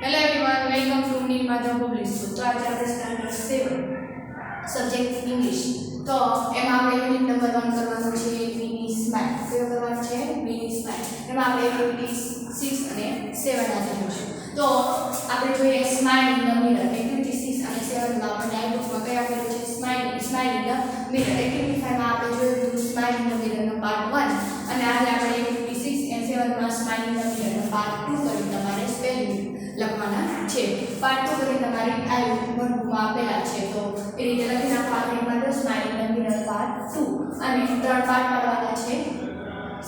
Hello everyone, welcome to Neelmadhav Public School. તો આજે આપણે સ્ટાન્ડર્ડ 7 સબ્જેક્ટ ઇંગ્લિશ. તો એમાં આપણે યુનિટ નંબર 1 કરવાનું છે વિની સ્માઇલ. કયો કરવાનું છે? વિની સ્માઇલ. એમાં આપણે એક્ટિવિટી 6 અને 7 આજે જોઈશું. તો આપણે જોઈએ smile in the mirror. Activity 6 અને 7 માં આપણે આ બુકમાં કયા આપેલું છે? Smile in the mirror. Activity 5 માં આપણે જોયું હતું સ્માઇલ ઇન ધ મિરર નો પાર્ટ 1 અને આજે આપણે એક્ટિવિટી 6 અને 7 માં સ્માઇલ ઇન ધ મિરર નો પાર્ટ 2 કરી તમારે સ્પેલિંગ લખવાના છે. પાર્ટ 2 કરીને તમારી આ નોટબુકમાં આપેલા છે તો એ રીતે લખી નાખવાનું. માટે smile in the mirror part 2 અને 3 પાર્ટ કરવાના છે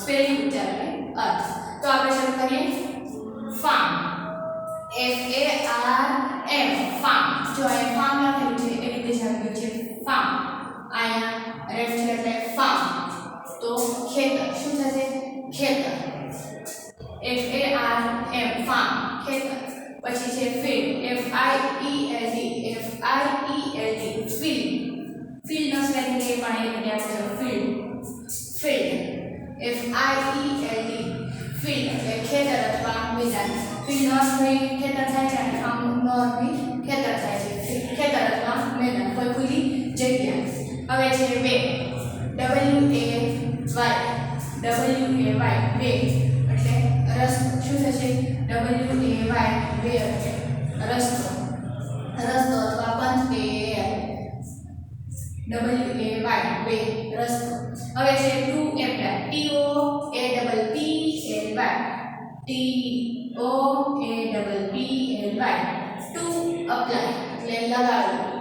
સ્પેલિંગ ઉચ્ચાર અને અર્થ. તો આપણે શરૂ કરીએ. Farm, FARM, farm. જો એ ફાર્મ લખેલું છે એ રીતે લખ્યું છે ફાર્મ. આયા રેડ છે એટલે ફાર્મ. તો ખેતર શું થશે? ખેતર. FARM, ફાર્મ, ખેતર. પછી છે ફિલ્ડ, FIELD, ફિલ્ડ. ફિલ્ડ નો સ્પેલિંગ એ પણ એ રીતે આવશે ફિલ્ડ. ફિલ્ડ, FIELD, ફિલ્ડ એટલે ખેતર અથવા મેદાન. ફિલ્ડ નો અર્થ ખેતર થાય છે અને ફાર્મ નો અર્થ ખેતર થાય છે. ખેતર અથવા મેદાન, કોઈ ખુલ્લી જગ્યા. હવે છે વે, WAY, વે એટલે રસ્તો. શું થશે? WAY, વે એટલે રસ્તો. રસ્તો અથવા પંથ WAY, વે રસ્તો. હવે છે to apply, TOAPPLY, to apply એટલે લગાડવું.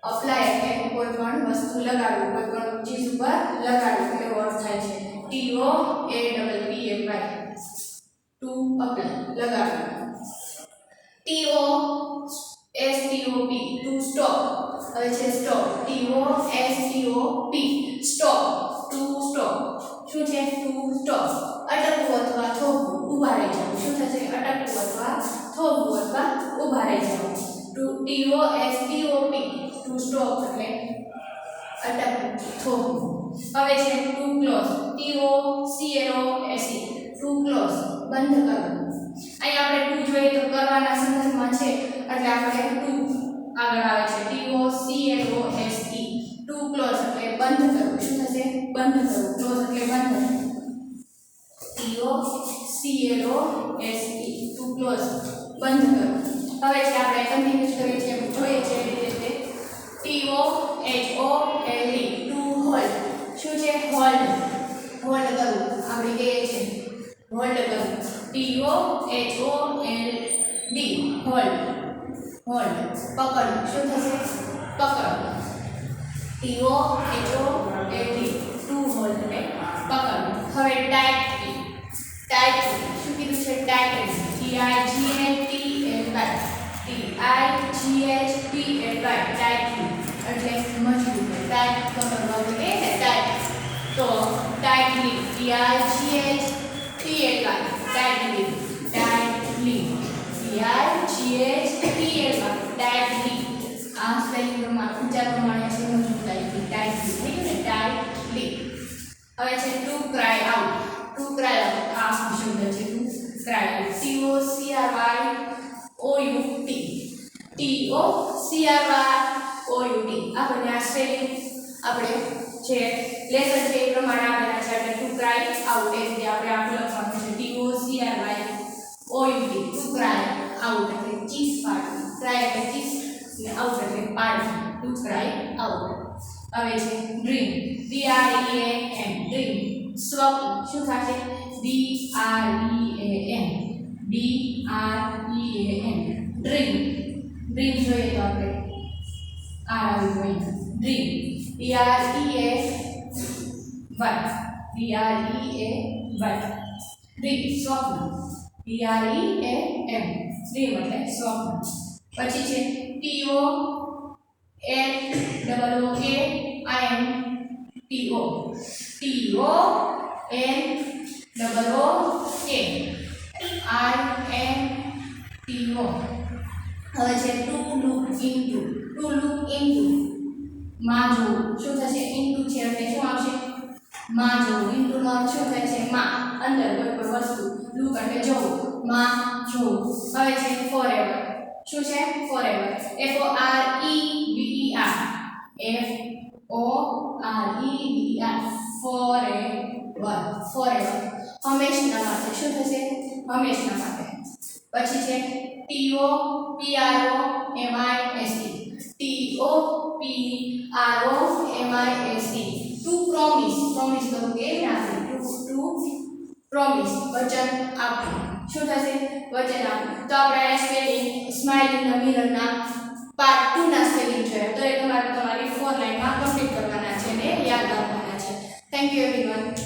અપ્લાય એટલે કોઈ પણ વસ્તુ લગાડવું, કોઈ પણ ચીજ ઉપર લગાડવું એવો અર્થ થાય છે. TOAPPLY, ટુ અપ્લાય લગાડવું. STOP, to stop. હવે છે stop, TOSTOP, stop. To stop શું છે? ટુ સ્ટોપ અટકવું અથવા થોભવું, ઊભા રહી જવું. શું થશે? અટકવું અથવા થોભવું અથવા ઊભા રહી જવું. TOSTOP, ટુ સ્ટોપ એટલે અટકવું, થોભવું. હવે છે to close, TOCLOSE, to close બંધ કરવું. અહીં આપણે ટુ જોઈએ તો કરવાના સંદર્ભમાં છે એટલે આપણે ટુ આગળ આવે છે. TOCLOSE, ટુ ક્લોઝ એટલે બંધ કરવું. શું થશે? બંધ કરવું. ક્લોઝ એટલે બંધ. TOCLOSE, ટુ ક્લોઝ બંધ કરવું. હવે છે આપણે કન્ટિન્યુઅસ કરીએ છીએ જોઈએ છે એ રીતે TOHOLD, ટુ હોલ્ડ. શું છે? હોલ્ડ. હોલ્ડ કરવું આપણે કહીએ છીએ હોલ્ડ કરવું. TOHOLD, hold. હોલ્ડ પકડવું. શું થશે? પકડવું. TOHOLD, ટુ હોલ્ડ એટલે પકડવું. હવે ટાઇટલી. ટાઇટલી શું કીધું છે? ટાઇટલી, TIGHTLY, ટાઇટલી એટલે મજબૂત. ટાઇટ પકડવા કે ટાઇટ. તો tightly, TIGHTLY, tightly. Tightly, TIGHTLY, tightly. આ સ્પેલિંગ પ્રમાણે ઉચ્ચાર પ્રમાણે છે મજબૂતાઈ. ટાઇટલી થઈ ગયું ને? ટાઇટલી. હવે છે two cry out. Two cry out આ શબ્દ છે. ટુ ક્રાય આઉટ, TOCRYOUT, આપણને આ સ્પેલિંગ આપણે જે લેસન છે એ પ્રમાણે આપેલા છે એટલે ટુ ક્રાય આઉટ એ રીતે આપણે આખું લખવાનું છે. TOCRYOUT, ટુ ક્રાય આઉટ એટલે ચીસ પાડવું. ક્રાય એટલે ચીસ અને આઉટ એટલે પાડવું. Two cry out. હવે છે ડ્રીમ, DREAM, ડ્રીમ સ્વપ્ન. શું થશે? DREAM, dream. ડ્રીમ જોઈએ તો આપણે આ આવી હોય ડ્રીમ, DREAY, ડ્રીમ સ્વપ્ન. DREAM, ડ્રીમ એટલે સ્વપ્ન. પછી છે TONOOKINTO. હવે છે to look into. To look into માં જોવું. શું થશે? ઇન્ટુ છે એટલે શું આવશે? માં જોવું. ઇન્ટુ નો અર્થ શું થાય છે? માં અંદર કોઈ પણ વસ્તુ. લુક એટલે જોવું. માં જોવું. હવે છે ફોરએવર. શું છે forever? F O R E V E R. F O R E V E R. Forever. Forever હંમેશના માટે. શું થશે? હંમેશના માટે. પછી છે T O P R O M I S E. T O P R O M I S E. To promise. Promise કરું કે ના to promise વચન આપવું. શું થશે? વચન આપવું. તો આપણે spelling smile in the mirror ના પાર્ટ 2 ના સ્પેલિંગ જોયા. તો એ તમારે તમારી 4 લાઈનમાં કમ્પ્લીટ કરવાના છે અને યાદ રાખવાના છે. Thank you everyone.